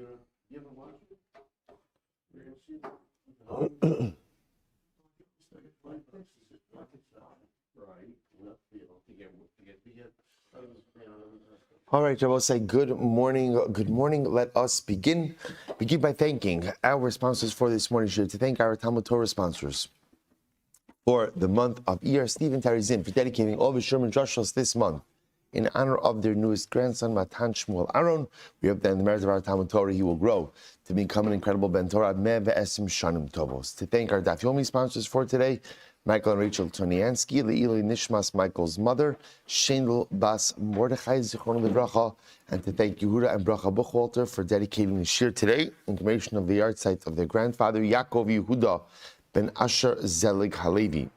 You ever watch it? All right, I will say good morning. Good morning. Let us begin. Begin by thanking our sponsors for this morning's show. To thank our Talmud Torah sponsors for the month of Iyar, Stephen Tarizin, for dedicating all the Sherman Drushos this month in honor of their newest grandson, Matan Shmuel Aaron. We hope that in the merit of our Talmud Torah, he will grow to become an incredible Ben Torah, Me'eh ve'esim shanim tovos. To thank our Daf Yomi sponsors for today, Michael and Rachel Toniansky, Le'iloi Nishmas, Michael's mother, Shendel Bas Mordechai, Zichron Livracha, and to thank Yehuda and Bracha Buchwalter for dedicating the shir today in commemoration of the yard site of their grandfather, Yaakov Yehuda ben Asher Zelig Halevi,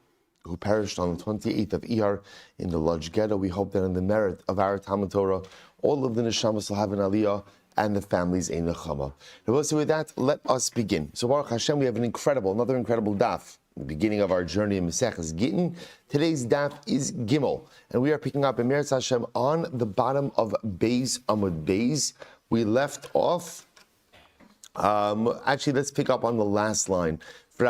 who perished on the 28th of Iyar in the Lodge Ghetto. We hope that in the merit of our Talmud Torah, all of the neshamas will have an aliyah and the families a nechama. Now, so with that, let us begin. So Baruch Hashem, we have another incredible daf. The beginning of our journey in Maseches Gittin. Today's daf is Gimel, and we are picking up in Meir Hashem on the bottom of Beis Amud Beis. We left off. Actually, let's pick up on the last line. We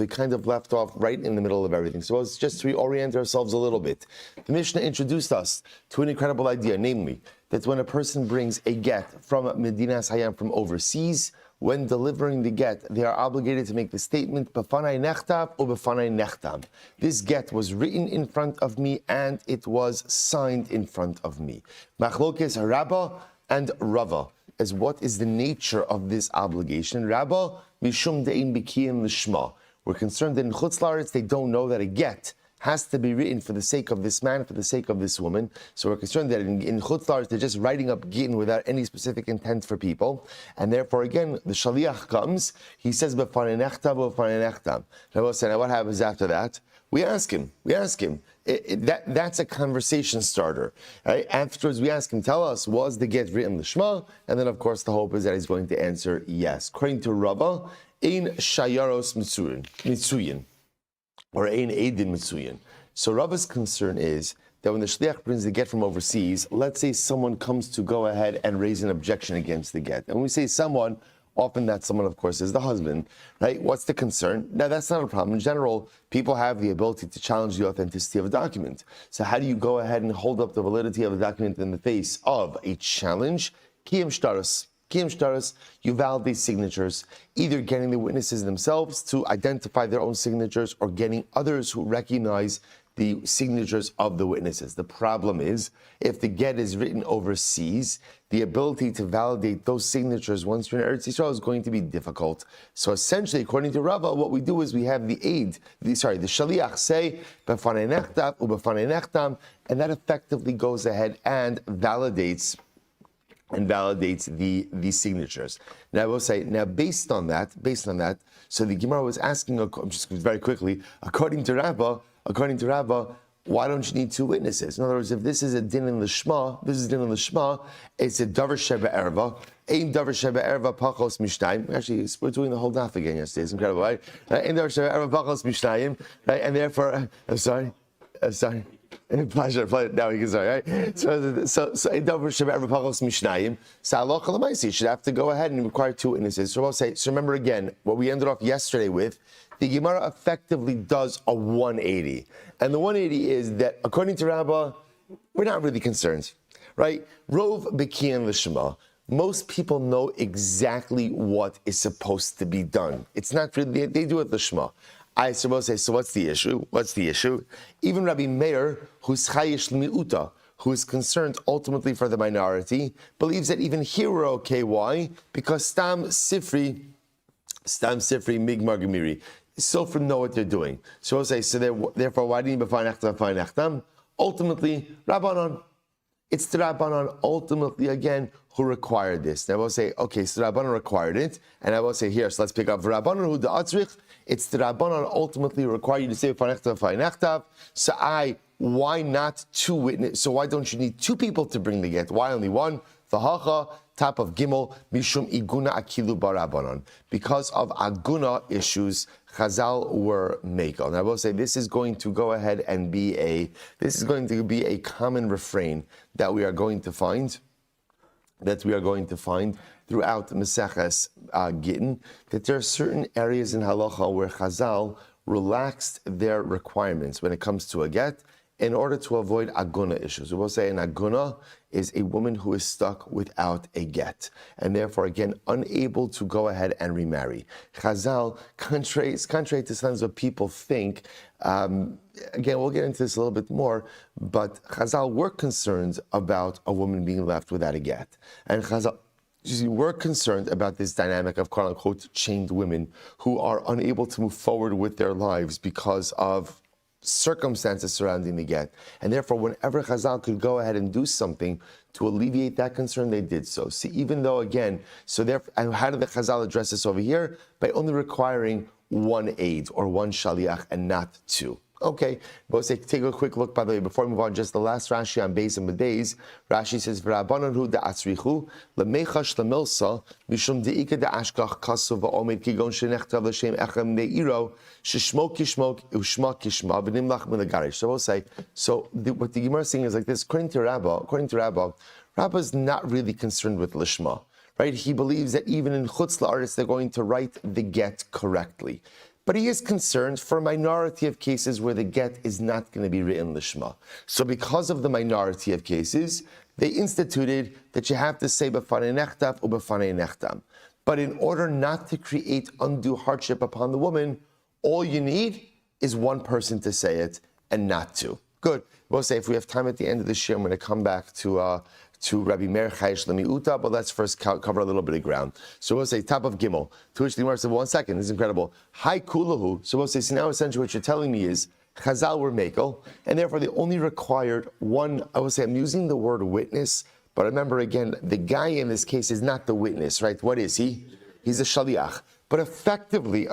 kind of left off right in the middle of everything. So let's just reorient ourselves a little bit. The Mishnah introduced us to an incredible idea, namely that when a person brings a get from Medinas Hayam, from overseas, when delivering the get, they are obligated to make the statement, B'fanai nechtav or B'fanai nechtam. This get was written in front of me and it was signed in front of me. Machlokes Rabba and Rava, as what is the nature of this obligation. Rabba, Mishum de'in b'kiyim l'shma. We're concerned that in Chutz La'aretz they don't know that a get has to be written for the sake of this man, for the sake of this woman. So we're concerned that in Chutz La'aretz they're just writing up Gittin without any specific intent for people. And therefore, again, the Shaliach comes, he says, B'fanei nechtav u'b'fanei nechtam. Now what happens after that? We ask him. That's a conversation starter. Right? Afterwards, we ask him, tell us, was the get written l'shma? And then, of course, the hope is that he's going to answer yes. According to Rava, ein shayaros mitzuyin, or ein eidin mitzuyin. So Rava's concern is that when the shliach brings the get from overseas, let's say someone comes to go ahead and raise an objection against the get. And when we say someone, often that someone, of course, is the husband, right? What's the concern? Now, that's not a problem. In general, people have the ability to challenge the authenticity of a document. So how do you go ahead and hold up the validity of a document in the face of a challenge? Kiyam shtaros, you validate signatures, either getting the witnesses themselves to identify their own signatures or getting others who recognize the signatures of the witnesses. The problem is, if the get is written overseas, the ability to validate those signatures once you're in Eretz Yisrael is going to be difficult. So essentially, according to Rava, what we do is we have the shaliach say, B'fanei nechtav u'b'fanei nechtam, and that effectively goes ahead and validates the signatures. Now I will say, based on that, so the Gemara was asking, just very quickly, according to Rabbah, why don't you need two witnesses? In other words, if this is a din in the Shema, it's a davar sheba erva. Ein davar sheba erva pachos mishnayim. Actually, we're doing the whole daf again yesterday. It's incredible, right? Ein davar sheba erva pachos mishnayim. Right? And therefore, I'm sorry. Pleasure. Now we can start, right? So ein davar sheba erva pachos mishnayim. So halacha l'maisi should have to go ahead and require two witnesses. So remember again what we ended off yesterday with. The Gemara effectively does a 180. And the 180 is that, according to Rabbah, we're not really concerned, right? Rov b'kiyan l'shema. Most people know exactly what is supposed to be done. It's not really, they do it l'shema. I suppose say, so what's the issue? Even Rabbi Meir, who's chayish mi'uta, who is concerned ultimately for the minority, believes that even here we're okay. Why? Because stam sifri migmar gemiri. Sofer know what they're doing. So we'll say, therefore, why do you need b'fanei nechtam? Ultimately, Rabbanon. It's the Rabbanon ultimately, again, who required this. Now we'll say, okay, so the Rabbanon required it, and I will say here, so let's pick up Rabbanon who the atzrich. It's the Rabbanon ultimately require you to say b'fanei nechtam. So why not two witnesses? So why don't you need two people to bring the get? Why only one? V'hacha, top of Gimel, Mishum Iguna Akilu Barabanon. Because of Aguna issues, Chazal were Mekel. And I will say this is going to go ahead and be a common refrain that we are going to find throughout Maseches Gittin that there are certain areas in halacha where Chazal relaxed their requirements when it comes to a get in order to avoid aguna issues. We will say an aguna is a woman who is stuck without a get, and therefore, again, unable to go ahead and remarry. Chazal, contrary to sometimes what people think, again, we'll get into this a little bit more, but Chazal were concerned about a woman being left without a get. And Chazal we're concerned about this dynamic of quote-unquote chained women who are unable to move forward with their lives because of circumstances surrounding the get. And therefore, whenever Chazal could go ahead and do something to alleviate that concern, they did so. See, even though, again, and how did the Chazal address this over here? By only requiring one aid or one shaliach and not two. Okay, but take a quick look, by the way, before we move on, just the last Rashi on Beis and Bedays. Rashi says, V'rabbanan da'atzrichu, l'meichash l'milsa, mishum de'ika da'ashkach kasu va'omed kigon shenechtav l'shem echem ne'iro, sheshmo kishmo, ushma kishma, v'nimlach milagarish. So we'll say, what the Gemara is saying is like this, according to Rabba is not really concerned with lishma, right? He believes that even in chutz la'aretz, they're going to write the get correctly. But he is concerned for a minority of cases where the get is not going to be written lishma. So because of the minority of cases, they instituted that you have to say b'fanei nechtav or b'fanei nechtam. But in order not to create undue hardship upon the woman, all you need is one person to say it and not two. Good. We'll say if we have time at the end of this year, I'm going to come back to Rabbi Meir mi'uta, but let's first cover a little bit of ground. So we'll say top of Gimel, to which the Gemara said, 1 second, this is incredible. Hi kulahu. So we'll say, so now essentially what you're telling me is Chazal were mekel, and therefore they only required one, I would say I'm using the word witness, but remember again, the guy in this case is not the witness, right? What is he? He's a shaliach. But effectively,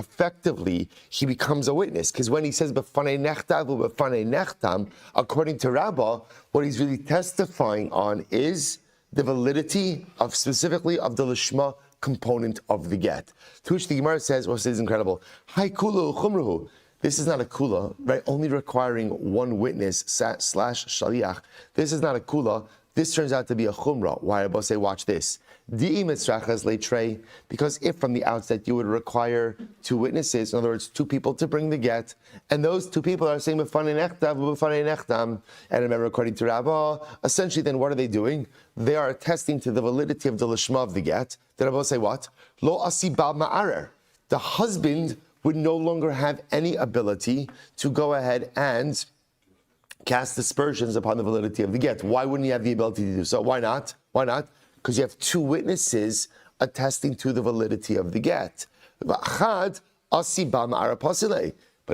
he becomes a witness, because when he says b'fanei nechtav or b'fanei nechtam, according to Rabbah, what he's really testifying on is the validity of specifically of the lishma component of the get. To which the Gemara says, this is incredible. Hi kulu chumruhu. This is not a kula, right? Only requiring one witness / shaliach. This is not a kula. This turns out to be a chumrah. Why? I will say, watch this. Because if from the outset you would require two witnesses, in other words, two people to bring the get, and those two people are saying b'fanei nechtav b'fanei nechtam, and remember, according to Rabbah, essentially then what are they doing? They are attesting to the validity of the lishma of the get. Then Rabbah say what? Lo asibab ma'arer. The husband would no longer have any ability to go ahead and cast aspersions upon the validity of the get. Why wouldn't he have the ability to do so? Why not? Because you have two witnesses attesting to the validity of the get. But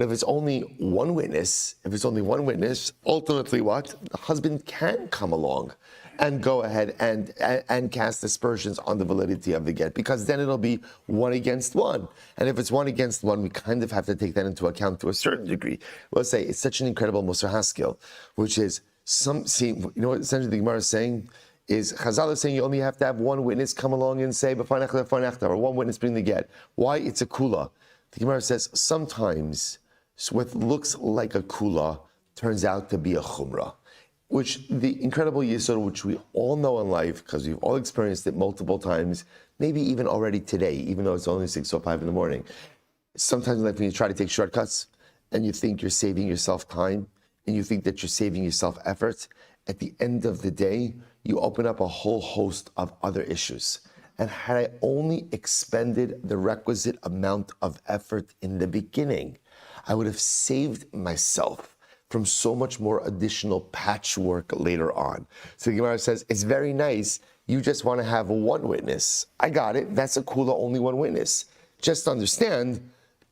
if it's only one witness, ultimately what? The husband can come along and go ahead and cast aspersions on the validity of the get, because then it'll be one against one. And if it's one against one, we kind of have to take that into account to a certain degree. Let's say it's such an incredible Musar Haskell, which is you know what essentially the Gemara is saying? Is Chazal is saying you only have to have one witness come along and say b'fanei nechtav, or one witness bring the get. Why? It's a kula. The Gemara says sometimes what looks like a kula turns out to be a chumrah, which the incredible yisod, which we all know in life because we've all experienced it multiple times, maybe even already today, even though it's only 6:05 in the morning. Sometimes like when you try to take shortcuts and you think you're saving yourself time and you think that you're saving yourself effort, at the end of the day, you open up a whole host of other issues. And had I only expended the requisite amount of effort in the beginning, I would have saved myself from so much more additional patchwork later on. So the Gemara says, it's very nice, you just want to have one witness. I got it, that's a kula, only one witness. Just understand,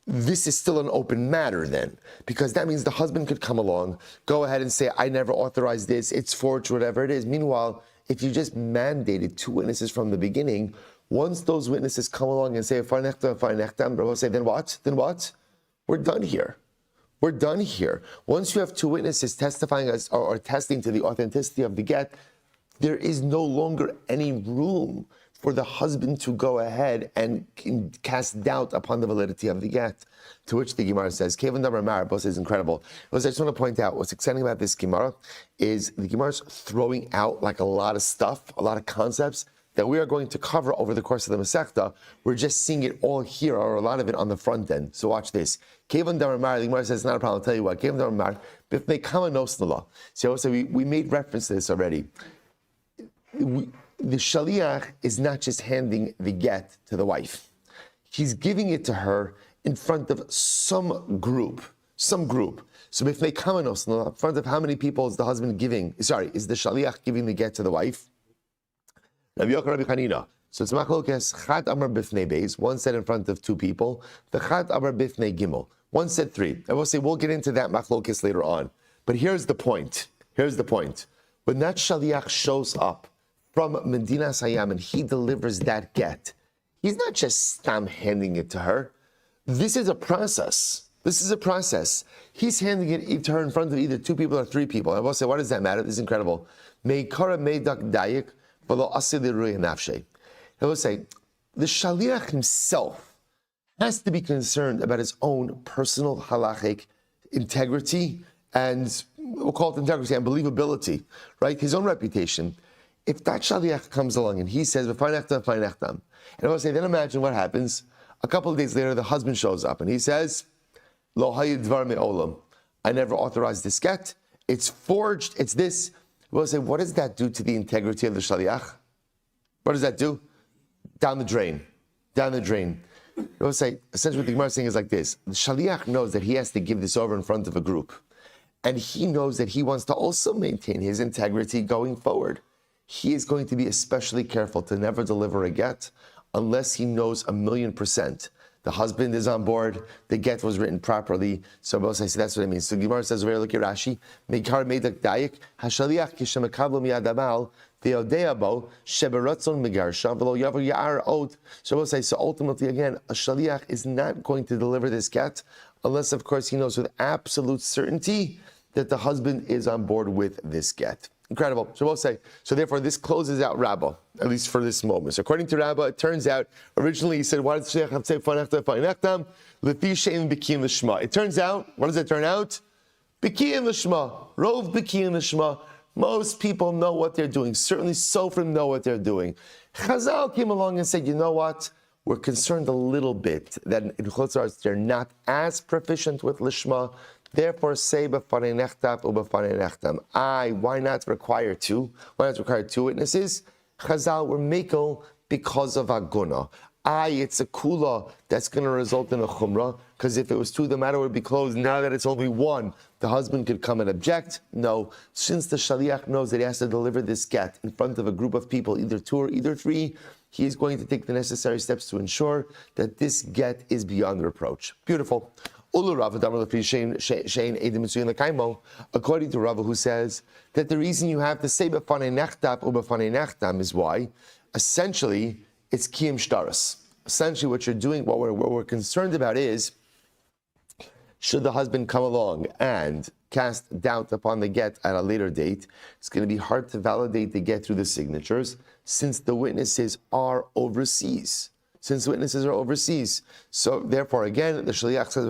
this is still an open matter then, because that means the husband could come along, go ahead and say, I never authorized this, it's forged, whatever it is. Meanwhile, if you just mandated two witnesses from the beginning, once those witnesses come along and say, then what? We're done here. Once you have two witnesses testifying as or attesting to the authenticity of the get, there is no longer any room for the husband to go ahead and cast doubt upon the validity of the get. To which the Gemara says, Kevin Damar Mar, both is incredible. I just want to point out what's exciting about this Gemara is the Gemara is throwing out like a lot of stuff, a lot of concepts that we are going to cover over the course of the Masechta. We're just seeing it all here, or a lot of it on the front end. So watch this. Kevan Damar Mar, the Gemara says, not a problem, I'll tell you what. Kevan Damar Mar, Bifnei Kama Nosnala. So also we made reference to this already. The Shaliach is not just handing the get to the wife. He's giving it to her in front of some group. So Bifnei Kama Nosnala, in front of how many people is the husband giving, is the Shaliach giving the get to the wife? Rabbi Chanina. So it's machlokes Chat Amar Bifnei Beis. One said in front of two people. The Chat Amar Bifnei Gimel. One said three. I will say we'll get into that machlokes later on. But here's the point. When that Shaliach shows up from Medina Sayam and he delivers that get, he's not just stam handing it to her. This is a process. He's handing it to her in front of either two people or three people. I will say, what does that matter? This is incredible. Meikara Meidak Dayik. I will say, the Shaliach himself has to be concerned about his own personal halachic integrity and we'll call it integrity and believability, right? His own reputation. If that Shaliach comes along and he says, and I will say, then imagine what happens. A couple of days later, the husband shows up and he says, Lo hayid dvar me'olam. I never authorized this get. It's forged. It's this. We'll say, what does that do to the integrity of the Shaliach? What does that do? Down the drain. We'll say, essentially what the Gemara is saying is like this. The Shaliach knows that he has to give this over in front of a group. And he knows that he wants to also maintain his integrity going forward. He is going to be especially careful to never deliver a get unless he knows 1,000,000% the husband is on board, the get was written properly. So both say, so that's what it means. So Gemara says, look at Rashi, Meikar Meidak Dayik, Hashaliach Kishamakablo Miyadamal, Theodeabo, Sheberatzon Megarsha, Velo Yavu Yar Ot. So both say, so ultimately again, a Shaliach is not going to deliver this get unless, of course, he knows with absolute certainty that the husband is on board with this get. Incredible. So we'll say, so therefore this closes out Rabbah, at least for this moment. So according to Rabbah, it turns out, originally he said, why does the Shaliach have to say, it turns out, what does it turn out? Bikiyim l'shma, rov bikiyim l'shma. Most people know what they're doing. Certainly Sofrim know what they're doing. Chazal came along and said, you know what? We're concerned a little bit that in Chutz La'aretz they're not as proficient with lishma. Therefore, say b'fanei nechtav u'b'fanei nechtam. Why not require two? Why not require two witnesses? Chazal were mekel because of aguna. It's a kula that's going to result in a chumrah, because if it was two, the matter would be closed. Now that it's only one, the husband could come and object. No, since the Shaliach knows that he has to deliver this get in front of a group of people, either two or either three, he is going to take the necessary steps to ensure that this get is beyond reproach. Beautiful. According to Rava, who says that the reason you have to say b'fanei nechtav or b'fanei nechtam is why, essentially, it's kiyum shtaros. Essentially, what you're doing, what we're concerned about is, should the husband come along and cast doubt upon the get at a later date, it's going to be hard to validate the get through the signatures, since the witnesses are overseas. So therefore, again, the Shaliach says,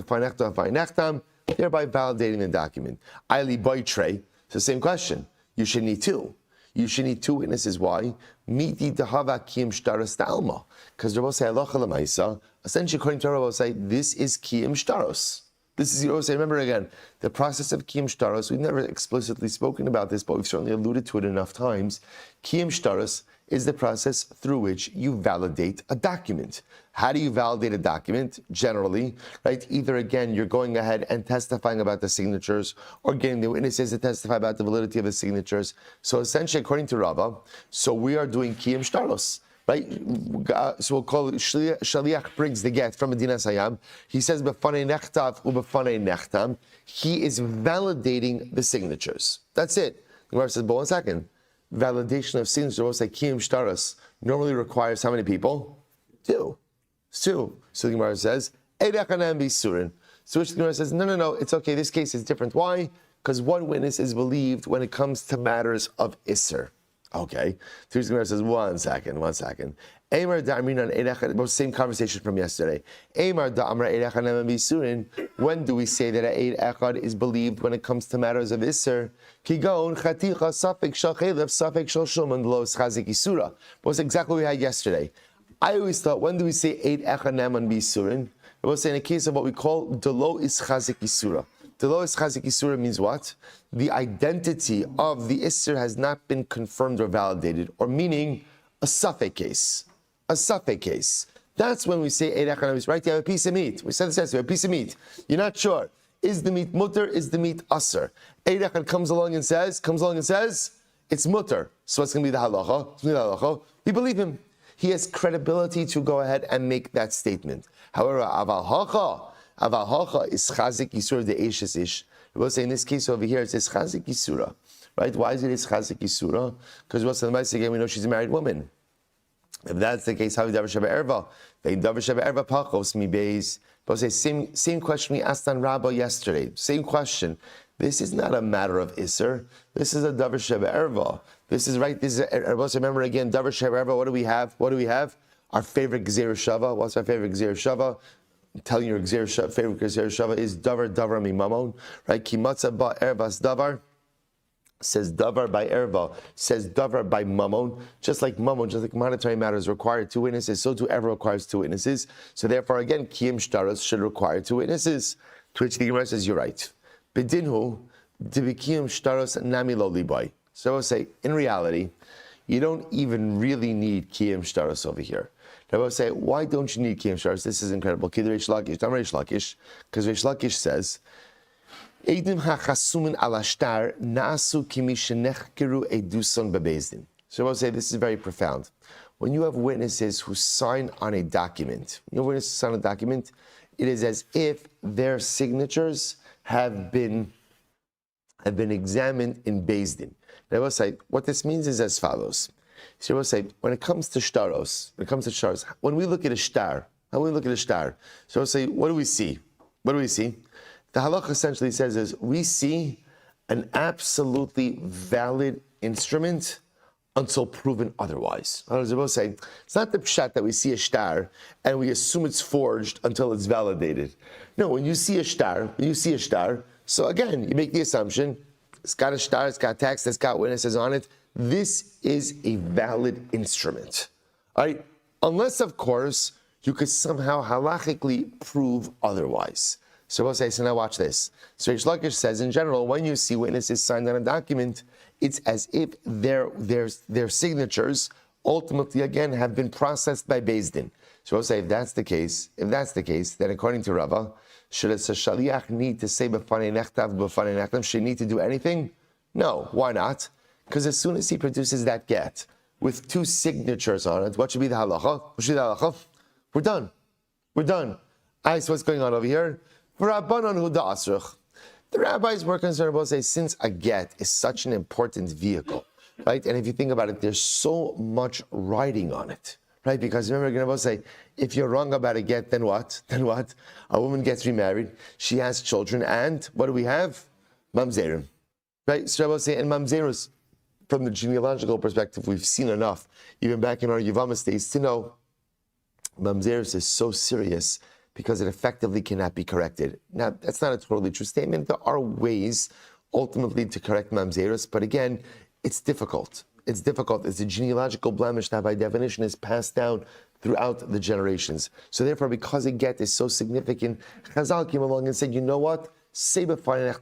thereby validating the document. Aili boitre, it's the same question. You should need two. You should need two witnesses. Why? Miti dehava kiyum shtaros ta'alma. Because Rabbi say, halacha l'maisa, essentially according to Rabbi say, this is kiyum shtaros. This is, remember again, the process of kiyum shtaros, we've never explicitly spoken about this, but we've certainly alluded to it enough times. Kiyum shtaros is the process through which you validate a document. How do you validate a document? Generally, right? Either again, you're going ahead and testifying about the signatures, or getting the witnesses to testify about the validity of the signatures. So essentially, according to Rava, so we are doing kiyum shtaros. Right, so we'll call it Shaliach brings the get from Medina Sayam. He says b'fanei nechtav u'b'fanei nechtam. He is validating the signatures. That's it. The Gemara says, but 1 second. Validation of signatures, we'll say kiyum shtaros, normally requires how many people? Two. So the Gemara says, Eidachanam b'surin. So which the Gemara says, no, it's okay. This case is different. Why? Because one witness is believed when it comes to matters of Isser. Okay. So the Gemara says, one second. Amar da'amrinan erecha, same conversation from yesterday. Amar da'amra erecha neman b'isurin. When do we say that a eid echad is believed when it comes to matters of iser? Kigon chaticha safek shal chelev safek shal shuman lo chazik isura. Was exactly what we had yesterday. I always thought, when do we say eid echad neman b'isurin? It was in a case of what we call delo is chazik isura. Delo is chazik isura means what? The identity of the iser has not been confirmed or validated, or meaning a suffix case. A suffix case. That's when we say eid echad neman, right? You have a piece of meat. We said this yesterday, a piece of meat. You're not sure. Is the meat mutter? Is the meat aser? Eid echad comes along and says, it's mutter. So what's going to be the halacha? We believe him. He has credibility to go ahead and make that statement. However, aval hacha is chazik yisura de eshes ish. We'll say in this case over here, it says chazik yisura, right? Why is it chazik yisura? Because what's the message again? We know she's a married woman. If that's the case, how davar sheva erva? They davar sheva erva pachos mi beis. We'll say same question we asked on Rabbi yesterday. Same question. This is not a matter of iser. This is a davar sheva erva. This is right. This is. Remember again, davar sheva erva. What do we have? Our favorite gzeir shava. What's our favorite gzeir shava? I'm telling you, your favorite gzeir shava is davar mi mamon. Right? Kimatza ba ervas davar. Says davar by erva, says davar by mamon. Just like monetary matters require two witnesses, so too erva requires two witnesses. So therefore, again, kiyum shtaros should require two witnesses. To which the Gemara says, you're right. Bedinhu, dibikiyum shtaros nami lo libai. So I will say, in reality, you don't even really need kiyum shtaros over here. I will say, why don't you need kiyum shtaros? This is incredible. Because Reish Lakish says, Eidim hachasumin ala shtar naasu kimishenechkeru eduson bebezdin. So I will say this is very profound. When you have witnesses who sign on a document, it is as if their signatures have been examined in Bezdin. I will say what this means is as follows. So I will say when it comes to shtaros, when we look at a shtar, so I will say what do we see? The halakha essentially says is we see an absolutely valid instrument until proven otherwise. I was saying it's not the pshat that we see a shtar and we assume it's forged until it's validated. No, when you see a shtar, so again, you make the assumption it's got a shtar, it's got text, it's got witnesses on it. This is a valid instrument. All right? Unless, of course, you could somehow halachically prove otherwise. So we'll say, so now watch this. So Reish Lakish says, in general, when you see witnesses signed on a document, it's as if their signatures ultimately, again, have been processed by Beis Din. So we'll say, if that's the case, then according to Rava, should a shaliach need to say b'fanei nechtam, should he need to do anything? No. Why not? Because as soon as he produces that get with two signatures on it, what should be the halacha? We're done. All right, so what's going on over here? The rabbis were concerned about, say, since a get is such an important vehicle, right? And if you think about it, there's so much writing on it, right? Because remember, you're going to say, if you're wrong about a get, then what? A woman gets remarried, she has children, and what do we have? Mamzerim, right? So Rabbi say, and mamzerus, from the genealogical perspective, we've seen enough, even back in our Yevamos days, to know mamzerus is so serious because it effectively cannot be corrected. Now, that's not a totally true statement. There are ways, ultimately, to correct mamzerus, but again, it's difficult. It's a genealogical blemish that, by definition, is passed down throughout the generations. So therefore, because a get is so significant, Chazal came along and said, you know what? Say b'fanei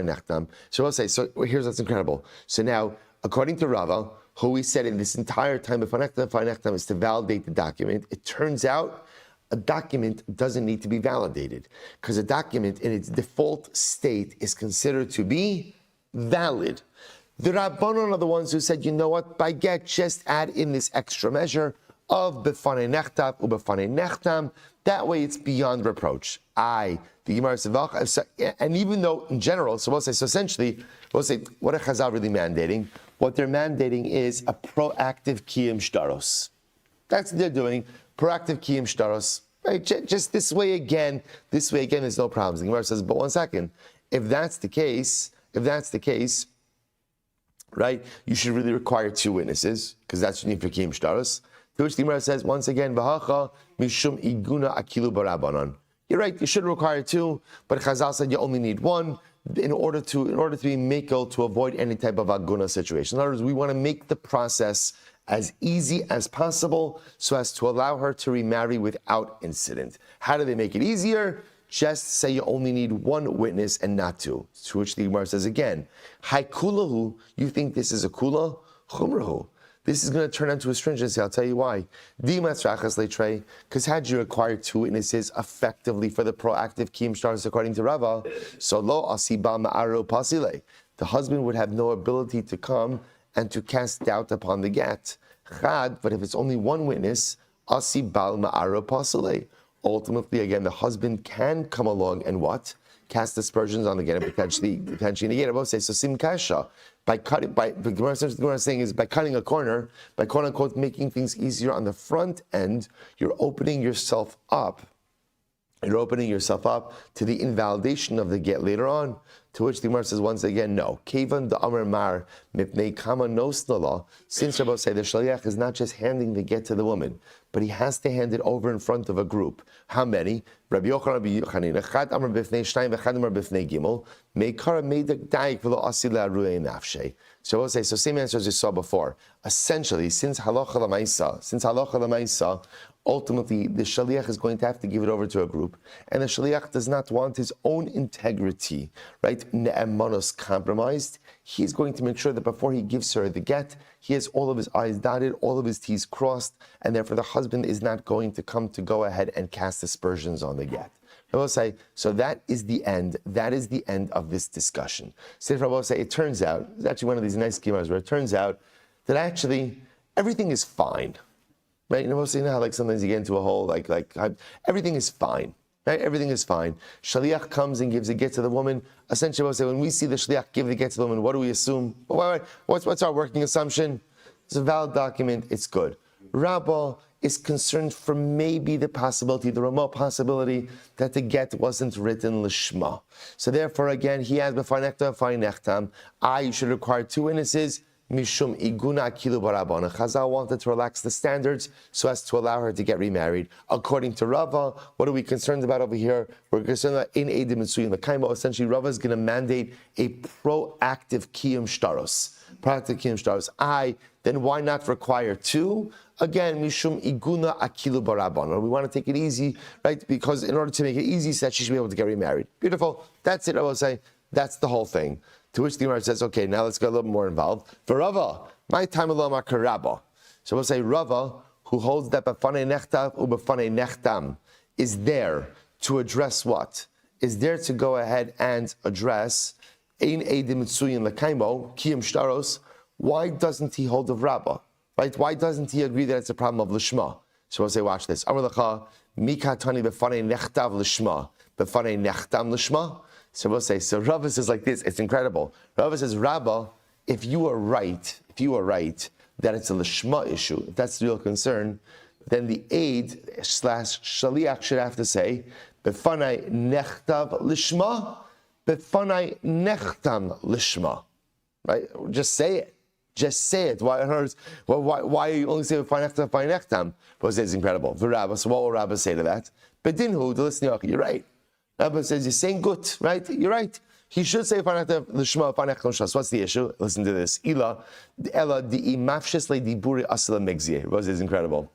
nechtam. So I'll say, so here's what's incredible. So now, according to Rava, who we said in this entire time, b'fanei nechtam is to validate the document, it turns out a document doesn't need to be validated because a document in its default state is considered to be valid. The Rabbanon are the ones who said, you know what, by get, just add in this extra measure of b'fanei nechtam u'b'fanei nechtam. That way it's beyond reproach. The Gemara says, and even though in general, so essentially, we'll say, what are Chazal really mandating? What they're mandating is a proactive kiyum shtaros. That's what they're doing. Proactive kiyum shtaros, right? Just this way again, there's no problems. The Gemara says, but one second, if that's the case, right, you should really require two witnesses, because that's what you need for kiyum shtaros. To which the Gemara says, once again, V'hacha mishum iguna akilu barabanan. You're right, you should require two, but Chazal said you only need one in order to be makel, to avoid any type of aguna situation. In other words, we want to make the process as easy as possible so as to allow her to remarry without incident. How do they make it easier? Just say you only need one witness and not two. To which the Gemara says again, Haikulahu, you think this is a kula? Chumrahu. This is going to turn into a stringency. I'll tell you why. Because had you required two witnesses effectively for the proactive kiyum shtaros according to Rava, so lo asiba ma'aro pasile, the husband would have no ability to come and to cast doubt upon the get. Chad, but if it's only one witness, asibal ma'aro pasile. Ultimately, again, the husband can come along and what? Cast aspersions on the get and potentially negate. I will say so. Sim kasha by cutting the Gemara saying is by cutting a corner, by quote unquote making things easier on the front end, you're opening yourself up. You're opening yourself up to the invalidation of the get later on. To which the Gemara says once again, no. Kevan the Amar Mar mipnei kama nosnala. Since Rabbi say the shaliach is not just handing the get to the woman, but he has to hand it over in front of a group. How many? Rabbi Yochanan, Rabbi Yochanan, Echad Amar b'fnei Shnayim, Echad Amar b'fnei Gimel. Meikara meidek daik v'lo asila ruei nafshe. So we'll say, so same answer as you saw before. Essentially, since halacha l'maisa, ultimately the shaliach is going to have to give it over to a group, and the shaliach does not want his own integrity, right, ne'emanos, compromised. He's going to make sure that before he gives her the get, he has all of his I's dotted, all of his T's crossed, and therefore the husband is not going to come to go ahead and cast aspersions on the get. I will say, so that is the end. That is the end of this discussion. So I will say, it turns out, it's actually one of these nice schemas where it turns out that actually everything is fine. Right? You know how like sometimes you get into a whole like everything is fine. Right? Everything is fine. Shaliach comes and gives a get to the woman. Essentially, I will say, when we see the shaliach give the get to the woman, what do we assume? What's our working assumption? It's a valid document. It's good. Rabbah is concerned for maybe the possibility, the remote possibility, that the get wasn't written lishma. So therefore, again, he has b'fai nechtam. You should require two witnesses. Mishum iguna akilu barabana. Chazal wanted to relax the standards so as to allow her to get remarried. According to Rava, what are we concerned about over here? We're concerned about in edim mitzuyin l'kaimo. Essentially, Rava is going to mandate a proactive kiyum shtaros. Proactive kiyum shtaros. Then why not require two? Again, mishum iguna akilu barabana. We want to take it easy, right? Because in order to make it easy, so that she should be able to get remarried. Beautiful. That's it. I will say that's the whole thing. To which the Gemara says, okay, now let's get a little more involved. For Rava, my time alone Rabba. So we'll say Rava, who holds that b'fanei nechtav u'b'fanei nechtam, is there to address what? Is there to go ahead and address ein edim mitzuyin l'kaimo kiyum shtaros. Why doesn't he hold of Rabba? Right? Why doesn't he agree that it's a problem of lishma? So we'll say, watch this. Amar lecha mikatani b'fanei nechtav lishma b'fanei nechtam lishma. So we'll say, so Rava says like this, it's incredible. Rava says, Rabba, if you are right that it's a lishma issue, if that's the real concern, then the aid / shaliach should have to say, befanai nechtav lishma, befanai nechtam lishma. Right? Just say it. Just say it. Why are you only saying befanai nechtav, befanai nechtam? But it's incredible. The Rabba, so what will Rabba say to that? Bedinhu, the listener, you're right. Rabbi says, you're saying good, right? You're right. He should say, what's the issue? Listen to this. Rose is incredible.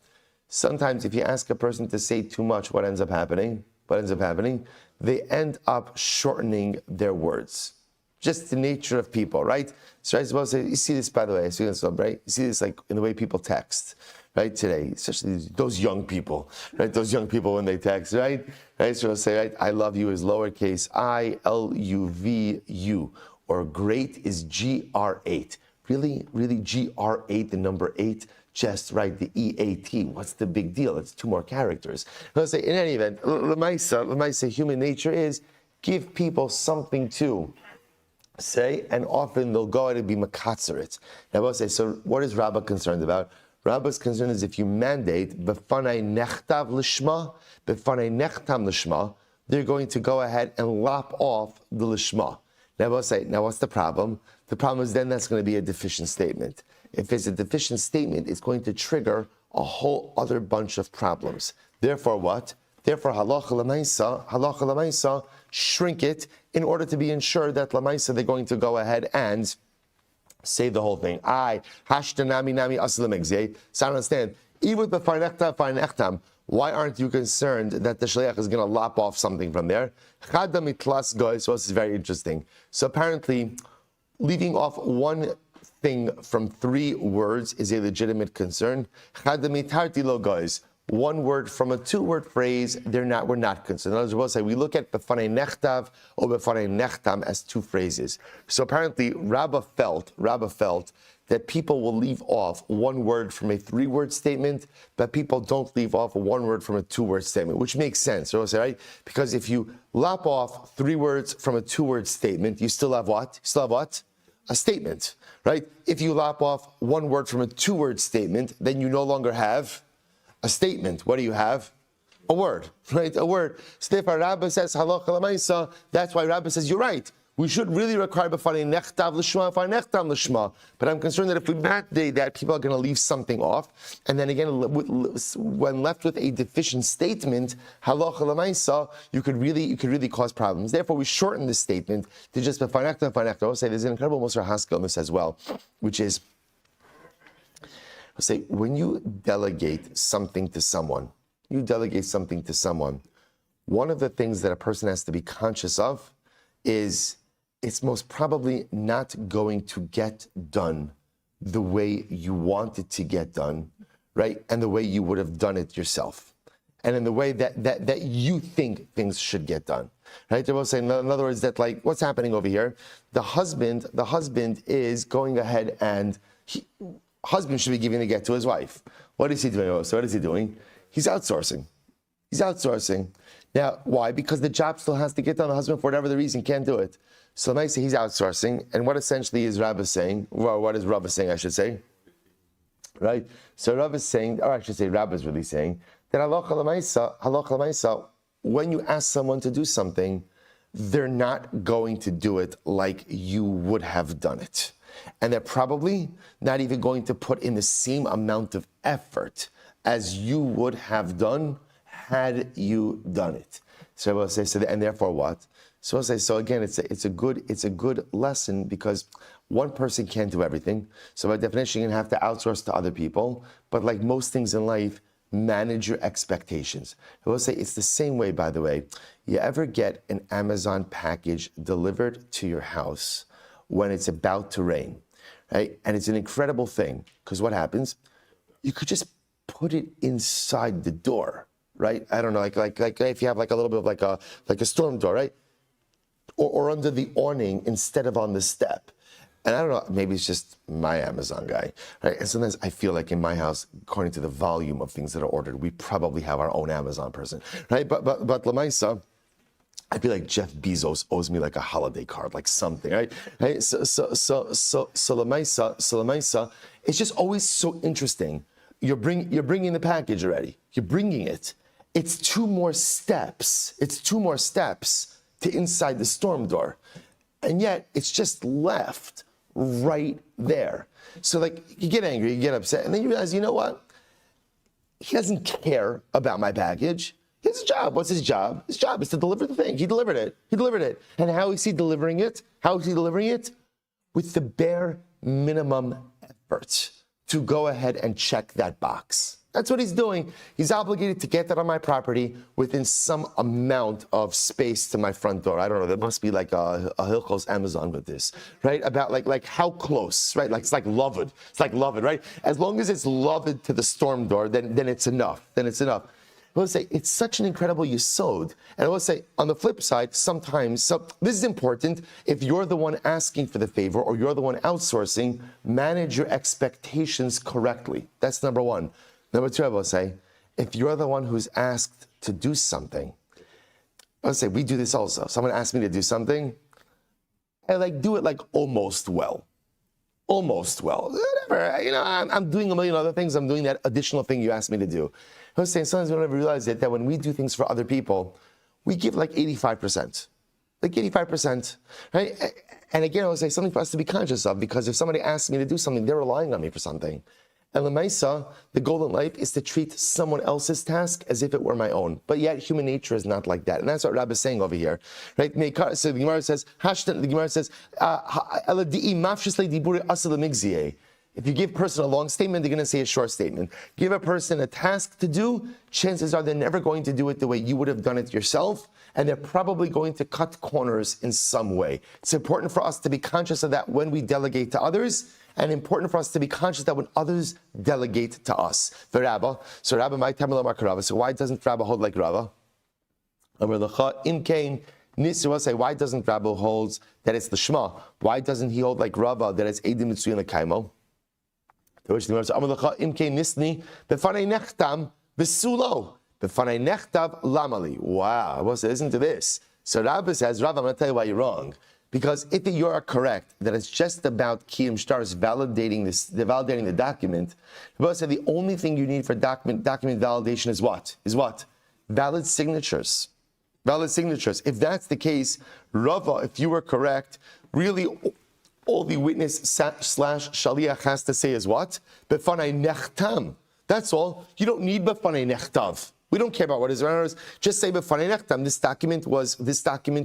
Sometimes if you ask a person to say too much, what ends up happening? They end up shortening their words. Just the nature of people, right? So I suppose you see this, by the way, right? You see this like in the way people text, right? Today, especially those young people, right? Those young people when they text, right? Right? So I'll say, right? I love you is lowercase I-L-U-V-U, or great is G-R-8. Really, G-R-8, the number 8? Just right, the E-A-T. What's the big deal? It's two more characters. I'll say, in any event, Lemaisa, human nature is give people something to say, and often they'll go out and be makatzerit. Now I'll say, so what is Rabbah concerned about? Rabbah's concern is if you mandate b'fanai nechtav lishma, b'fanai nechtam lishma, they're going to go ahead and lop off the lishma. Now I'll say, now what's the problem? The problem is then that's going to be a deficient statement. If it's a deficient statement, it's going to trigger a whole other bunch of problems. Therefore, what? Therefore, halacha l'maisa, shrink it in order to be ensured that l'maisa they're going to go ahead and say the whole thing. So I understand. Even with the farnechtam, why aren't you concerned that the shliach is going to lop off something from there? So this is very interesting. So apparently, leaving off one thing from 3 words is a legitimate concern. One word from a 2-word phrase, we're not concerned. In other words, we look at befanei nechtav or befanei nechtam as 2 phrases. So apparently, Rabbi felt that people will leave off 1 word from a 3-word statement, but people don't leave off 1 word from a 2-word statement, which makes sense, right? Because if you lop off 3 words from a 2-word statement, you still have what? A statement, right? If you lop off 1 word from a 2-word statement, then you no longer have a statement. What do you have? A word, right? A word. So if Rabbi says halacha l'maisa, that's why Rabbi says you're right. We should really require b'fanei nechtav l'shma, b'fanei nechtam l'shma. But I'm concerned that if we mandate that, people are going to leave something off, and then again, when left with a deficient statement, halacha l'maisa, you could really cause problems. Therefore, we shorten the statement to just b'fanei nechtam, b'fanei nechtam. I'll say there's an incredible Musar Haskell on this as well, which is, say, when you delegate something to someone, one of the things that a person has to be conscious of is it's most probably not going to get done the way you want it to get done, right? And the way you would have done it yourself. And in the way that you think things should get done, right? They will say, in other words, that like, what's happening over here? The husband is going ahead and husband should be giving the get to his wife. What is he doing? So what is he doing? He's outsourcing. Now, why? Because the job still has to get done. The husband, for whatever the reason, can't do it. So I say he's outsourcing. And what essentially is Rabbi saying? Well, what is Rabbi saying, I should say? Right? So Rabbi is saying, or I should say Rabbi is really saying, that halacha l'maisa, when you ask someone to do something, they're not going to do it like you would have done it. And they're probably not even going to put in the same amount of effort as you would have done had you done it. So I will say, and therefore what? So I'll say, so again, it's a good lesson because one person can't do everything. So by definition, you're going to have to outsource to other people. But like most things in life, manage your expectations. I will say it's the same way, by the way. You ever get an Amazon package delivered to your house when it's about to rain, right? And it's an incredible thing, because what happens? You could just put it inside the door, right? I don't know, like if you have like a little bit of like a storm door, right? Or under the awning instead of on the step. And I don't know, maybe it's just my Amazon guy, right? And sometimes I feel like in my house, according to the volume of things that are ordered, we probably have our own Amazon person, right? But Lamaisa, I feel like Jeff Bezos owes me like a holiday card, like something, right? So Lamaisa, it's just always so interesting. You're bringing the package already. You're bringing it. It's 2 more steps. To inside the storm door. And yet, it's just left right there. So like, you get angry, you get upset, and then you realize, you know what? He doesn't care about my package. His job, what's his job? His job is to deliver the thing. He delivered it. And how is he delivering it? With the bare minimum effort to go ahead and check that box. That's what he's doing. He's obligated to get that on my property within some amount of space to my front door. I don't know. There must be like a Hilchos Amazon with this, right? About like how close, right? Like it's like loved. Right? As long as it's loved to the storm door, then it's enough. I will say it's such an incredible yesod. And I will say on the flip side, sometimes, so this is important. If you're the one asking for the favor or you're the one outsourcing, manage your expectations correctly. That's number one. Number 2, I will say, if you're the one who's asked to do something, I'll say, we do this also. Someone asks me to do something, I do it almost well. Whatever, I'm doing a million other things. I'm doing that additional thing you asked me to do. I was saying, sometimes we don't ever realize it, that when we do things for other people, we give 85%. 85%, right? And again, I would say something for us to be conscious of, because if somebody asks me to do something, they're relying on me for something. And Lemaisa, the goal in life is to treat someone else's task as if it were my own. But yet human nature is not like that. And that's what Rabbi is saying over here. Right? So the Gemara says, if you give a person a long statement, they're going to say a short statement. Give a person a task to do, chances are they're never going to do it the way you would have done it yourself, and they're probably going to cut corners in some way. It's important for us to be conscious of that when we delegate to others, and important for us to be conscious that when others delegate to us. So Rabbi might tell me, so why doesn't Rabbi hold like Rava? Why doesn't Rabbi hold that it's the Shema? Why doesn't he hold like Rava that it's Eidim Mitzuyin Lekaimo? Wow, listen to this. So Rabbi says, Rabbi, I'm going to tell you why you're wrong. Because if you are correct that it's just about Kiyum Shtaros validating the document, Rabbi said the only thing you need for document validation is what? Valid signatures. Valid signatures. If that's the case, Rava, if you were correct, really all the witness / shaliach has to say is what? Befanai nechtam. That's all. You don't need befanai nechtav. We don't care about what is around us. Just say befanai nechtam. This document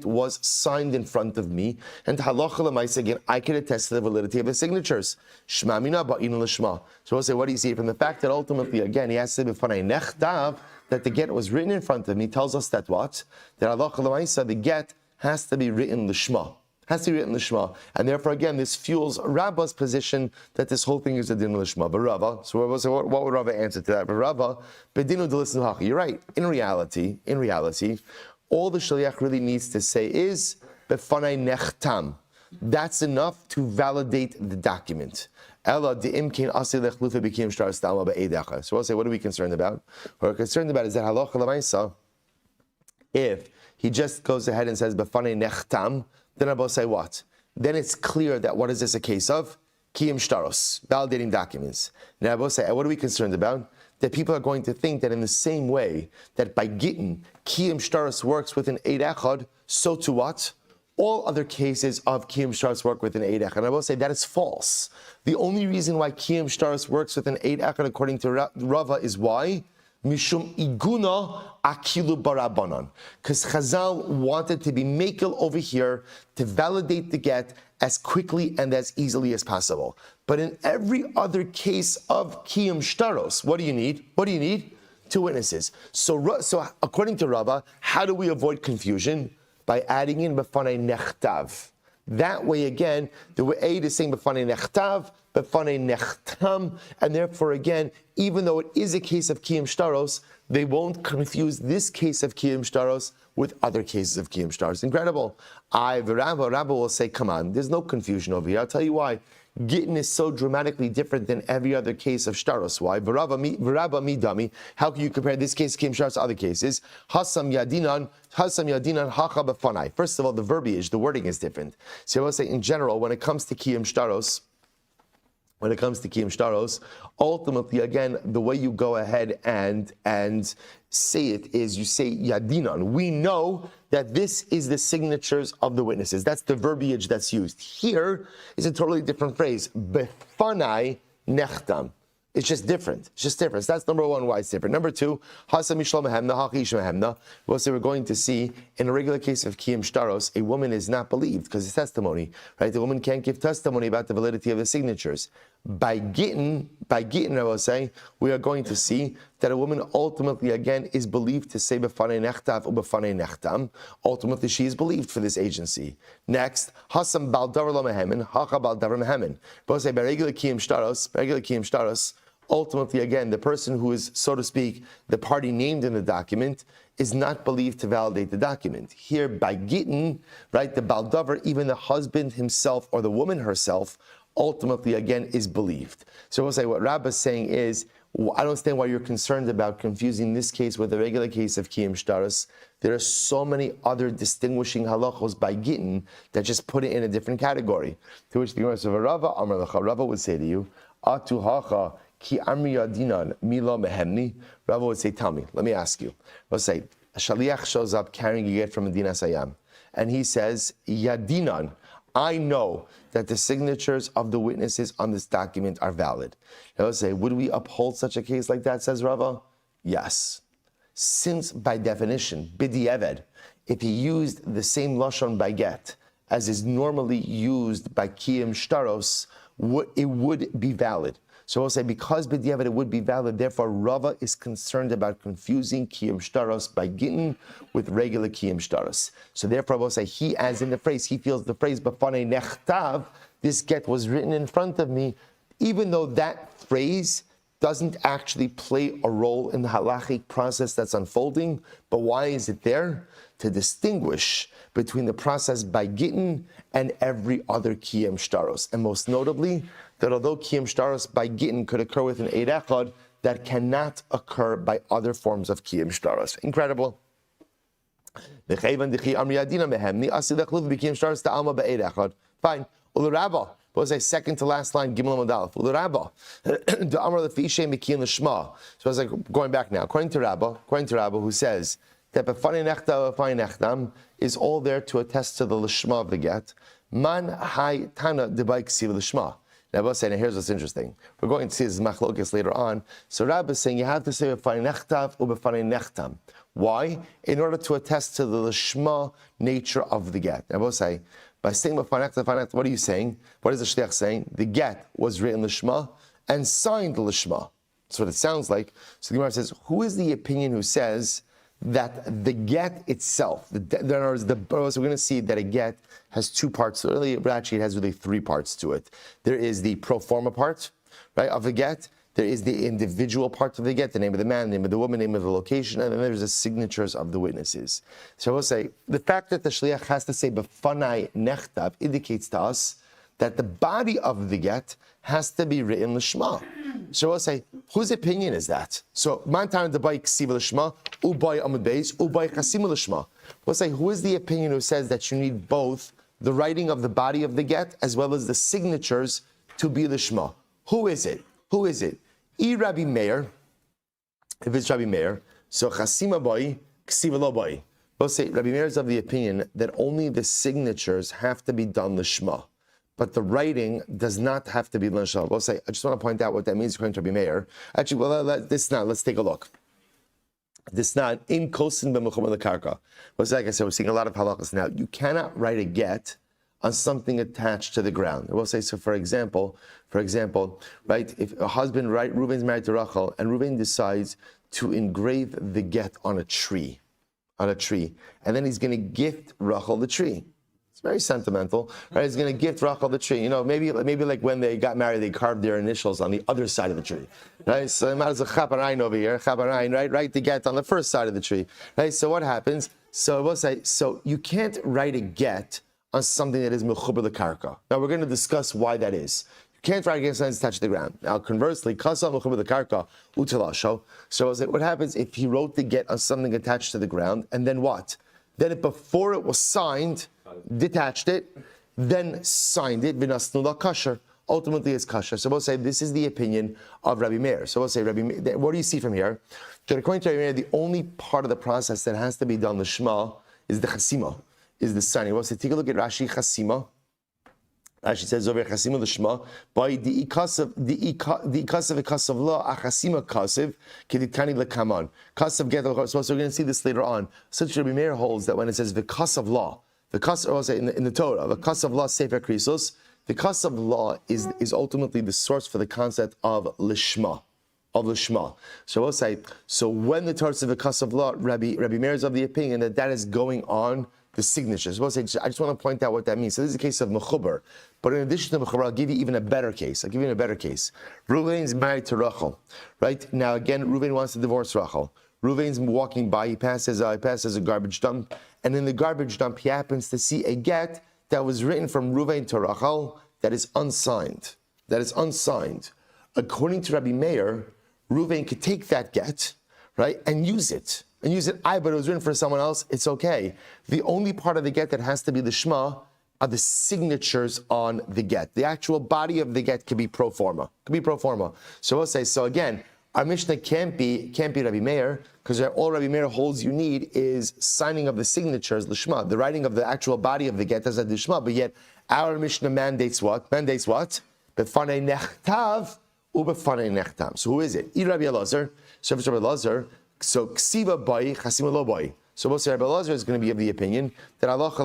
was signed in front of me, and halacha l'maisa again, I can attest to the validity of the signatures. Shma mina ba'inu l'shma. So we'll say, what do you see from the fact that ultimately again he has to say befanai nechtav, that the get was written in front of me, tells us that what? That halacha l'maisa, the get has to be written l'shma. Has to be written l'shma, and therefore again this fuels Rabba's position that this whole thing is a din l'shma. But Rava, so what would Rava answer to that? But Rava, bedinu d'lisnu hacha. You're right. In reality, all the shaliach really needs to say is befanai nechtam. That's enough to validate the document. Ella de'imkein asilech lufa b'kiyum shtar stalma ba'edecha. So we'll say, what are we concerned about? What we're concerned about is that halacha l'maisa, if he just goes ahead and says befanai nechtam, then I'll say what? Then it's clear that what is this a case of? Kiyum shtaros, validating documents. Now I'll say, what are we concerned about? That people are going to think that in the same way that by Gittin, Kiyum shtaros works with an Eid Echad, so to what? All other cases of Kiyum shtaros work with an Eid Echad. And I will say that is false. The only reason why Kiyum shtaros works with an Eid Echad according to Rava is why? Mishum iguna akilu barabanan. Because Chazal wanted to be makel over here to validate the get as quickly and as easily as possible. But in every other case of Kiyum shtaros, what do you need? Two witnesses. So according to Rava, how do we avoid confusion? By adding in befanei nechtav. That way again, the Aid is saying befanei nechtav, befanei nechtam, and therefore again, even though it is a case of Kiyum shtaros, they won't confuse this case of Kiyum shtaros with other cases of Kiyum shtaros. Incredible. Rabbi will say, come on, there's no confusion over here. I'll tell you why. Gittin is so dramatically different than every other case of shtaros. Why? V'rabba mi dami. How can you compare this case Kiyum shtaros to other cases? Hasam yadinan hacha b'fanai. First of all, the verbiage, the wording is different. So I will say, in general, when it comes to Kiyum shtaros, ultimately, again, the way you go ahead and say it is you say yadinan. We know that this is the signatures of the witnesses. That's the verbiage that's used. Here is a totally different phrase. Befanai nechtam. It's just different. So that's number one, why it's different. Number two, Hasam Yishlo Mehemna, Haki Yishlo Mehemna. We'll say we're going to see, in a regular case of Kiyum shtaros, a woman is not believed because it's testimony, right? The woman can't give testimony about the validity of the signatures. By Gittin, I will say, we are going to see that a woman ultimately, again, is believed to say Befanei Nechtav or Befanei Nechtam. Ultimately, she is believed for this agency. Next, Hasam Bal Davar Lo Mehemen, Hacha Bal Davar Mehemen. We'll say by regular Kiyum shtaros, ultimately, again, the person who is, so to speak, the party named in the document is not believed to validate the document. Here, by Gittin, right, the Baldavar, even the husband himself or the woman herself, ultimately, again, is believed. So we'll say what Rabbi is saying is, I don't understand why you're concerned about confusing this case with the regular case of Kiyum shtaros. There are so many other distinguishing halachos by Gittin that just put it in a different category. To which the Gemara says, Rava would say to you, Atu hacha, Ki amri yadinan mila mehemni. Rabbi would say, tell me, let me ask you. Let's say, a shaliach shows up carrying a get from Medina Sayam, and he says, Yadinan, I know that the signatures of the witnesses on this document are valid. Now let's say, would we uphold such a case like that, says Rava? Yes. Since by definition, b'di'eved, if he used the same lashon by get as is normally used by kiyum shtaros, it would be valid. So we'll say, because b'di'eved it would be valid, therefore Rava is concerned about confusing kiyum shtaros by Gittin with regular kiyum shtaros. So therefore we'll say, he, as in the phrase, he feels the phrase, b'fanei nechtav, this get was written in front of me, even though that phrase doesn't actually play a role in the halachic process that's unfolding. But why is it there? To distinguish between the process by Gittin and every other kiyum shtaros. And most notably, that although kiyum shtaros by Gittin could occur with an eid echad, that cannot occur by other forms of kiyum shtaros. Incredible. Fine. Ulurabba. What was I second to last line? Gimel Amud Ulurabba. The Amar Lefishe Mekin Lishma. So I was like going back now. According to Rabba, who says that B'fanei nechtam is all there to attest to the lishma of the get. Man hai tana debai ksiv lishma. Now, Rabba saying, here's what's interesting. We're going to see this machlokes later on. So Rabba is saying you have to say b'fanei nechtav or b'fanei nechtam. Why? In order to attest to the lishma nature of the get. Rabba say, by saying b'fanei nechtav, what are you saying? What is the shliach saying? The get was written lishma and signed lishma. That's what it sounds like. So the Gemara says, who is the opinion who says that the get itself, so we're going to see that a get has two parts. So really, actually, it has really three parts to it. There is the pro forma part, right, of the get. There is the individual part of the get, the name of the man, the name of the woman, name of the location, and then there's the signatures of the witnesses. So we'll say, the fact that the shliach has to say b'fanai nechtav indicates to us that the body of the get has to be written l'shma. So we'll say, whose opinion is that? So, man time the bay ksiv l'shma, ubay amud beis, ubay chasim l'shma. We'll say, who is the opinion who says that you need both the writing of the body of the get as well as the signatures to be l'shma? Who is it? Who is it? Rabbi Meir. If it's Rabbi Meir, so chasim boy, ksiv lo boy. We'll say, Rabbi Meir is of the opinion that only the signatures have to be done l'shma, but the writing does not have to be l'shma. We'll say, I just want to point out what that means according to Rabbi Meir. Actually, well, let's take a look. This not in kosin b'mechumer l'karka. Well, like I said, we're seeing a lot of halachas now. You cannot write a get on something attached to the ground. We'll say, so for example, right, if a husband, right, Reuven's married to Rachel, and Reuven decides to engrave the get on a tree, and then he's going to gift Rachel the tree. It's very sentimental, right? He's going to gift Rachel the tree. You know, maybe like when they got married, they carved their initials on the other side of the tree, right? So it matters a chaparain over here, right? The get on the first side of the tree, right? So what happens? So we'll say, so you can't write a get on something that is mechuber l'karka. Now we're going to discuss why that is. You can't write against something attached to the ground. Now conversely, kasa mechuber l'karka utelasho. So what happens if he wrote the get on something attached to the ground, and then what? Then before it was signed, detached it, then signed it, v'nasnula kasher. Ultimately, it's kasher. So we'll say this is the opinion of Rabbi Meir. So we'll say, Rabbi Meir, what do you see from here? According to Rabbi Meir, the only part of the process that has to be done l'shma is the chasima, is the signing. We'll say, take a look at Rashi chasima. Rashi says over chasima l'shma by the ikasav law achasima kasav keditani lekaman kasav get. So we're going to see this later on. Such Rabbi Meir holds that when it says the kasav law. The kasav in the Torah, the kasav law sefer krisos. The kasav law is ultimately the source for the concept of lishma, So we'll say, so when the Torah says the kasav law, Rabbi Meir is of the opinion that is going on the signatures. We'll say, I just want to point out what that means. So this is a case of mechuber, but in addition to mechuber, I'll give you even a better case. Reuven is married to Rachel, right? Now again, Reuven wants to divorce Rachel. Reuven's walking by, he passes a garbage dump, and in the garbage dump he happens to see a get that was written from Reuven to Rachel that is unsigned. According to Rabbi Meir, Reuven could take that get, right, and use it. But it was written for someone else, it's okay. The only part of the get that has to be the shma are the signatures on the get. The actual body of the get could be pro forma. So we'll say, so again, Our Mishnah can't be Rabbi Meir, because all Rabbi Meir holds you need is signing of the signatures, lishma, the writing of the actual body of the get as a lishma. But yet our Mishnah mandates what? Befanei nechtav ubefanei nechtam. So who is it? Rabbi Elazar. So if it's Rabbi Elazar, so ksiva bai chasima lo bai. So we'll say Rabbi Elazar is going to be of the opinion that halacha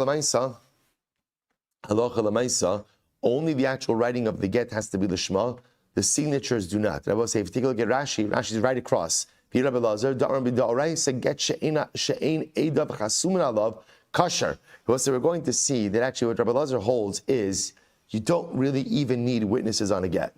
l'maisa, only the actual writing of the get has to be lishma. The signatures do not. Rabbi will say, if you take a look at Rashi, Rashi's right across. Rabbi Elazar, get she'ein edav chasumin alav kasher. So we're going to see that actually what Rabbi Elazar holds is you don't really even need witnesses on a get.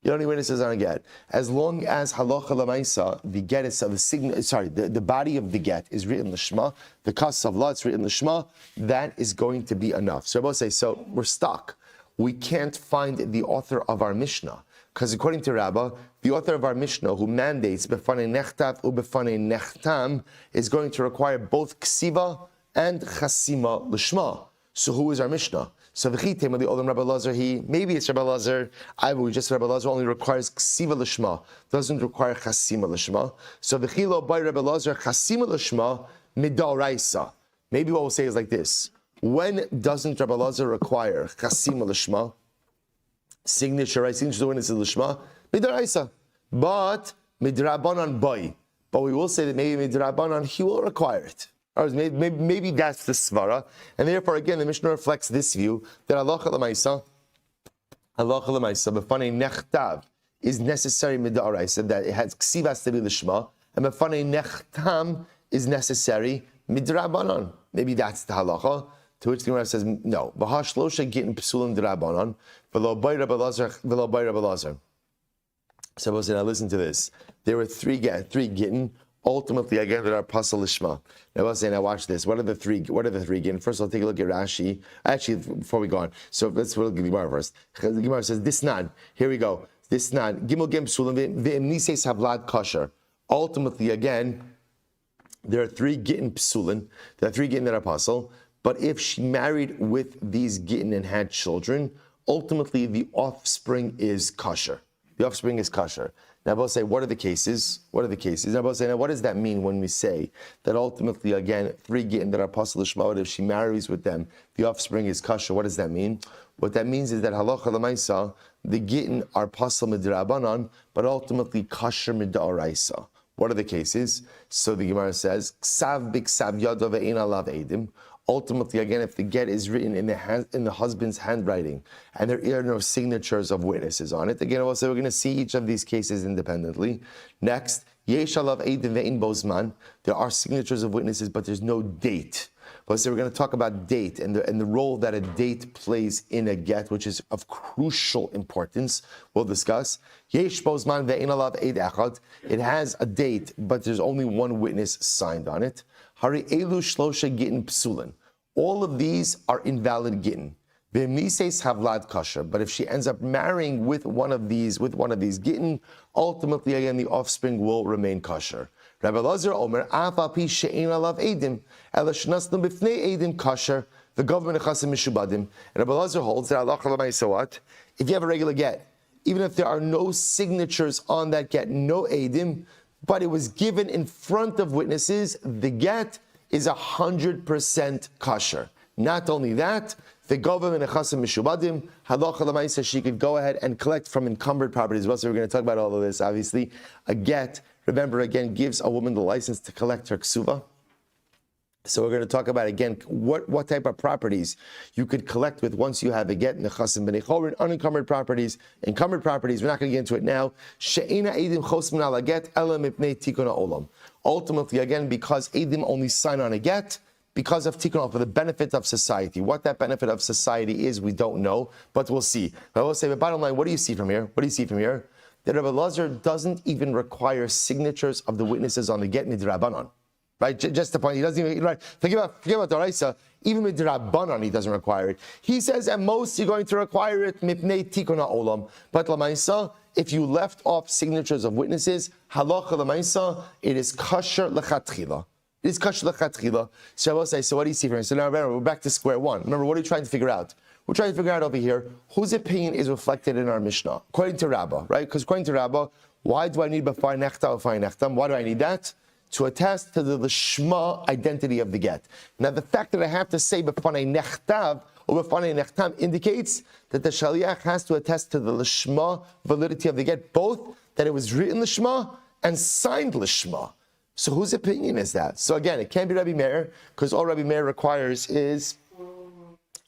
You don't need witnesses on a get. As long as halacha l'maisa, the get is the body of the get is written l'shma, the kas of law is written l'shma, that is going to be enough. So Rabbi will say, so we're stuck. We can't find the author of our Mishnah. Because according to Rabbah, the author of our Mishnah, who mandates befanei nechtav ubefanei nechtam, is going to require both ksiva and chasima l'shma. So who is our Mishnah? So v'chitem the olam Rabbi Elazar, maybe it's Rabbi Elazar. We just Rabbi Elazar only requires ksiva l'shma, doesn't require chasima l'shma. So v'chilo by Rabbi Elazar chasima l'shma midaraisa. Maybe what we'll say is like this: when doesn't Rabbi Elazar require chasima l'shma? Signature the witness is l'shma midaraisa, but midrabanan boy. But we will say that maybe midrabanan he will require it. Or maybe that's the svara, and therefore again the Mishnah reflects this view that halacha l'maisa befanei nechtav is necessary midaraisa, that it has ksivas to be l'shma, and befanei nechtam is necessary midrabanan. Maybe that's the halacha. To which the Gemara says, no. B'hash losha gittin psulim d'rabanan, v'lo bay Rabbi Elazar. So I said, now listen to this. There were three gittin, ultimately again that are pasal lishma. Now I say, now watch this. What are the three gittin? First of all, take a look at Rashi. Actually, before we go on, so let's look at the Gemara first. The Gemara says, disnan. Here we go. Disnan. Gimel gem psulim v'emnises havlad kosher. Ultimately, again, there are three gittin psulin. There are three gittin that are pasal. But if she married with these gittin and had children, ultimately the offspring is kosher. The offspring is kosher. Now, I'll say, what are the cases? Now, I'll say, now, what does that mean when we say that ultimately, again, three gittin that are pasal l'shma, if she marries with them, the offspring is kosher? What does that mean? What that means is that halacha l'maisa, the gittin are pasal midrabanan, but ultimately kosher midaraisa. What are the cases? So the Gemara says, ksav b'ksav yado ve'ein alav edim. Ultimately, again, if the get is written in the husband's handwriting and there are no signatures of witnesses on it, again, we're going to see each of these cases independently. Next, yesh alav edim ve'in bozman. There are signatures of witnesses, but there's no date. So we're going to talk about date and the role that a date plays in a get, which is of crucial importance. We'll discuss. Yesh bozman ve'in alav eid echad. It has a date, but there's only one witness signed on it. Hari elu shlosha gittin psulin. All of these are invalid gittin. V'mises havlad kosher. But if she ends up marrying with one of these gittin, ultimately again the offspring will remain kosher. Rabbi Elazar Omer afa pi she'ein alav edim ela shnasnu b'fnei edim kosher the government nechasim mishubadim. And Rabbi Elazar holds that halacha l'maisa what? If you have a regular get, even if there are no signatures on that get, no edim, but it was given in front of witnesses, the get is 100% kosher. Not only that, the government nechasim mishubadim halacha l'maisa, she could go ahead and collect from encumbered properties. Well, so we're going to talk about all of this. Obviously, a get, remember again, gives a woman the license to collect her ksuva. So we're going to talk about again what type of properties you could collect with once you have a get, nechasim b'nei chorin, unencumbered properties, encumbered properties. We're not going to get into it now. She'ena edim chosmin ala get ela mipnei tikkun ha'olam. Ultimately, again, because edim only sign on a get because of tikkun ha'olam, for the benefit of society. What that benefit of society is, we don't know, but we'll see. But I will say, the bottom line, what do you see from here? That Rabbi Elazar doesn't even require signatures of the witnesses on the get midrabanan. Right, just the point. He doesn't even, right. Forget about the Raisa. Even with Rabbanan, he doesn't require it. He says at most you're going to require it mipnei tikkun ha'olam. But l'maisa, if you left off signatures of witnesses, halacha l'maisa, it is kosher lechatchila. It is kosher lechatchila. So I will say, so what do you see from here? So now remember, we're back to square one. Remember, what are we trying to figure out? We're trying to figure out over here whose opinion is reflected in our Mishnah, according to Rabbah, right? Because according to Rabbah, Why do I need b'far nechtam? Why do I need that? To attest to the lishma identity of the get. Now, the fact that I have to say b'fanei nechtav or b'fanei nechtam indicates that the shaliach has to attest to the lishma validity of the get, both that it was written lishma and signed lishma. So whose opinion is that? So again, it can't be Rabbi Meir, because all Rabbi Meir requires is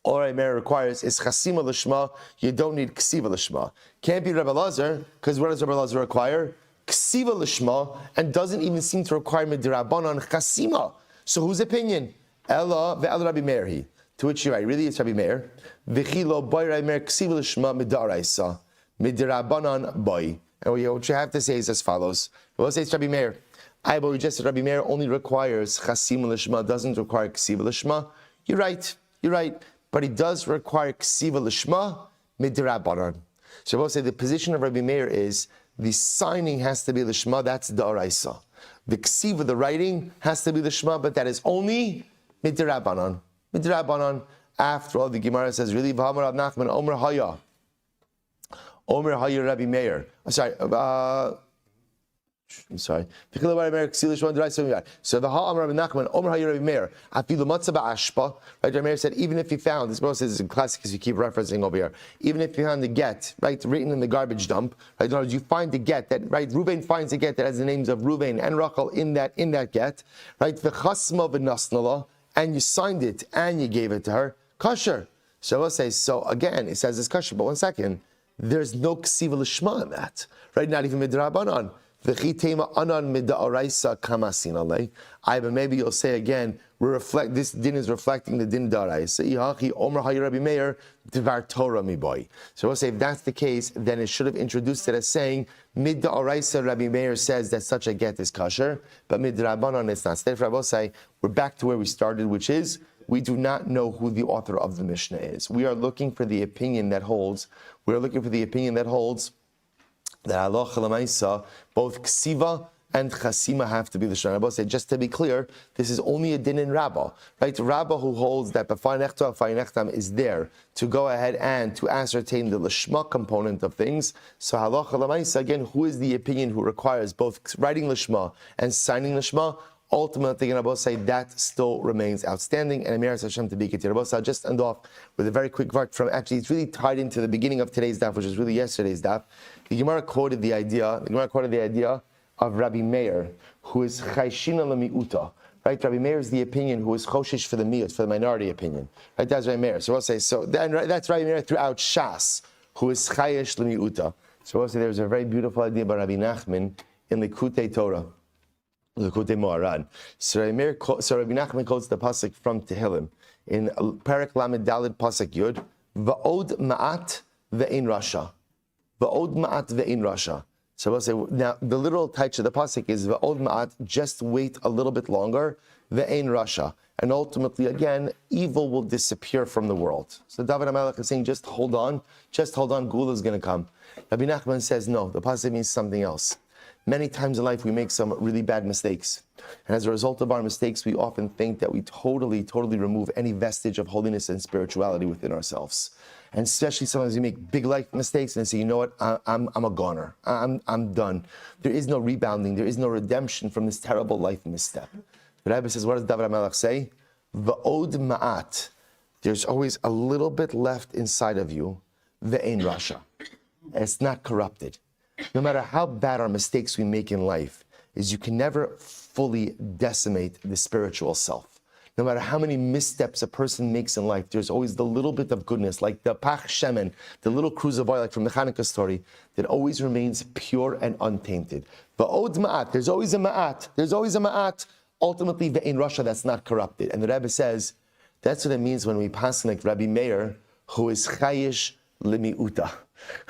chasima lishma. You don't need ksiva lishma. Can't be Rabbi Lazar, because what does Rabbi Lazar require? Ksiva lishma, and doesn't even seem to require midrabanan chasima. So whose opinion? Ella ve'el Rabbi Meir he. To which you're right, really it's Rabbi Meir. V'chilo boy Rabbi Meir ksiva lishma midaraisa midrabanan boy. And what you have to say is as follows. We'll say it's Rabbi Meir. I will just Rabbi Meir only requires chasima lishma, doesn't require ksiva lishma. You're right. But he does require ksiva lishma midrabanan. So we'll say the position of Rabbi Meir is the signing has to be lishma, that's the oraisa. The ksiva, the writing, has to be lishma, but that is only midrabanan. After all, the Gemara says, really, v'hamar Rav Nachman, Omer Haya Rabbi Meir. I'm sorry. So the Ha'am Rabbi Nachman, Omer Haya Rabbi Meir, Afilu Matzah Ba'ashpa, right? Rabbi Meir said, even if you found, this Bible says it's a classic because you keep referencing over here, even if you found the get, right, written in the garbage dump, right, in other words, you find the get, that, right, Reuven finds a get that has the names of Reuven and Rachel in that get, right, V'chasma v'nasnala, and you signed it and you gave it to her, kosher. So we'll say, so again, it says it's kosher, but 1 second, there's no ksiva l'shma in that, right? Not even midrabanan. But maybe you'll say again, this din is reflecting the din d'oraisa. So we'll say if that's the case, then it should have introduced it as saying mid d'oraisa Rabbi Meir says that such a get is kosher, but mid d'rabanan it's not. So therefore, I will say we're back to where we started, which is we do not know who the author of the Mishnah is. We are looking for the opinion that holds. That halacha l'maisa, both ksiva and chasima have to be the shana. I will say, just to be clear, this is only a din in Rabbah, right? Rabbah who holds that b'far nechtam is there to go ahead and to ascertain the lishma component of things. So halacha l'maisa, again, who is the opinion who requires both writing lishma and signing lishma? Ultimately, I will say that still remains outstanding, and Amir Hashem to be Gittin. I'll just end off with a very quick vart from, actually, it's really tied into the beginning of today's daf, which is really yesterday's daf. The Gemara quoted the idea of Rabbi Meir, who is chayshina l'mi'uta. Right, Rabbi Meir is the opinion who is choshish for the mi'ut, for the minority opinion. Right, that's Rabbi Meir. So we'll say, that's Rabbi Meir throughout Shas, who is chayish l'mi'uta. So we'll say there's a very beautiful idea by Rabbi Nachman in Likutei Torah. So Rabbi Nachman quotes the pasuk from Tehillim in Perek Lamed Daled pasuk Yud, Va'od ma'at ve'in rasha. Va'od ma'at ve'in rasha. So we'll say, now the literal touch of the pasuk is Va'od ma'at, just wait a little bit longer, ve'in rasha. And ultimately, again, evil will disappear from the world. So David HaMelech is saying, just hold on, Gula is going to come. Rabbi Nachman says, no, the pasuk means something else. Many times in life we make some really bad mistakes. And as a result of our mistakes, we often think that we totally remove any vestige of holiness and spirituality within ourselves. And especially sometimes we make big life mistakes and say, you know what, I'm a goner. I'm done. There is no rebounding. There is no redemption from this terrible life misstep. The Rebbe says, what does David HaMelech say? Va'od ma'at. There's always a little bit left inside of you. Ve'ein rasha. It's not corrupted. No matter how bad our mistakes we make in life, is you can never fully decimate the spiritual self. No matter how many missteps a person makes in life, there's always the little bit of goodness, like the pach shemen, the little cruse of oil, like from the Hanukkah story, that always remains pure and untainted. Va'od ma'at, there's always a ma'at. Ultimately, ve'ein rasha, that's not corrupted. And the Rebbe says, that's what it means when we pass like Rabbi Meir, who is chayish l'mi'uta.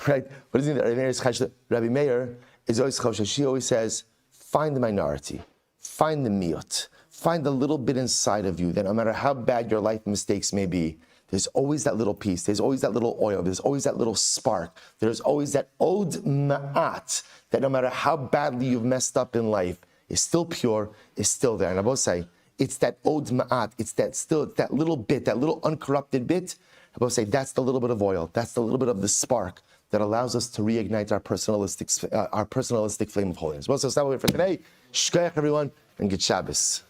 Right? What does it mean that Rabbi Meir is chayish? Rabbi Meir is always chayish. She always says, find the minority, find the mi'ut, find the little bit inside of you that no matter how bad your life mistakes may be, there's always that little piece, there's always that little oil, there's always that little spark, there's always that od ma'at, that no matter how badly you've messed up in life, is still pure, is still there. And I both say, it's that od ma'at, it's that little bit, that little uncorrupted bit. I both say, that's the little bit of oil, that's the little bit of the spark that allows us to reignite our personalistic flame of holiness. Well, so that's all we have for today. Shkoyach, everyone, and good Shabbos.